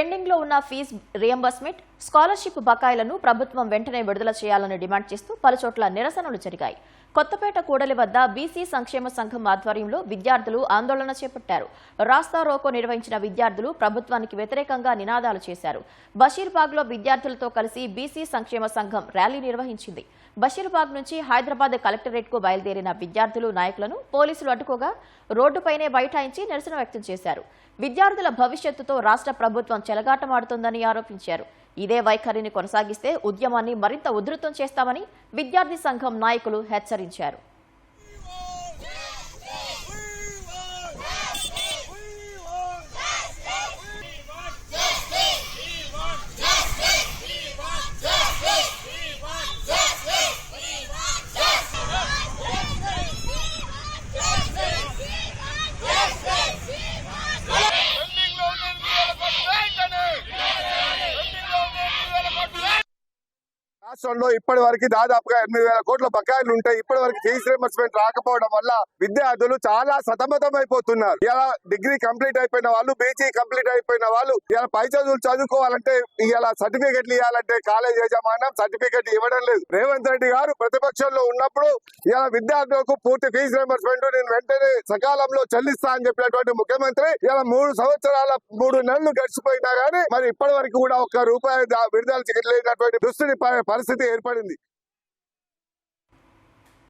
Pending లో ఉన్న fee reimbursement, scholarship బకాయిలను ప్రభుత్వం వెంటనే విడుదల చేయాలని డిమాండ్ చేస్తూ పలుచోట్ల నిరసనలు జరిగాయి. కొత్తపేట కూడలి వద్ద బీసీ సంక్షేమ సంఘం ఆధ్వర్యంలో విద్యార్థులు ఆందోళన చేపట్టారు. రాస్తా రోకో నిర్వహించిన విద్యార్థులు ప్రభుత్వానికి వ్యతిరేకంగా నినాదాలు చేశారు. బషీర్బాగ్లో విద్యార్థులతో కలిసి బీసీ సంక్షేమ సంఘం ర్యాలీ నిర్వహించింది. బషీర్బాగ్ నుంచి హైదరాబాద్ కలెక్టరేట్కు బయలుదేరిన విద్యార్థులు నాయకులను పోలీసులు అడ్డుకోగా రోడ్డుపైనే బైఠాయించి నిరసన వ్యక్తం చేశారు. విద్యార్థుల భవిష్యత్తుతో రాష్ట్ర ప్రభుత్వం చెలగాటమాడుతోందని ఆరోపించారు. ఇదే వైఖరిని కొనసాగిస్తే ఉద్యమాన్ని మరింత ఉధృతం చేస్తామని విద్యార్థి సంఘం నాయకులు హెచ్చరించారు. రాష్ట్రంలో ఇప్పటి వరకు దాదాపుగా 8,000 కోట్ల బకాయిలు ఉంటాయి. ఇప్పటి వరకు ఫీజు రియంబర్స్మెంట్ రాకపోవడం వల్ల విద్యార్థులు చాలా సతమతం అయిపోతున్నారు. ఇలా డిగ్రీ కంప్లీట్ అయిపోయిన వాళ్ళు, బీసీ కంప్లీట్ అయిపోయిన వాళ్ళు ఇలా పై చదువులు చదువుకోవాలంటే ఇలా సర్టిఫికెట్లు ఇవ్వాలంటే కాలేజ్ యజమానం సర్టిఫికెట్ ఇవ్వడం లేదు. రేవంత్ రెడ్డి గారు ప్రతిపక్షంలో ఉన్నప్పుడు ఇలా విద్యార్థులకు పూర్తి ఫీజు రియంబర్స్మెంట్ నేను వెంటనే సకాలంలో చెల్లిస్తా అని చెప్పినటువంటి ముఖ్యమంత్రి ఇలా 3 సంవత్సరాల 3 నెలలు గడిచిపోయినా గానీ మరి ఇప్పటి వరకు కూడా ఒక్క రూపాయి విడుదల చేయలేనటువంటి దుస్థితి పరిస్థితి ఏర్పడింది.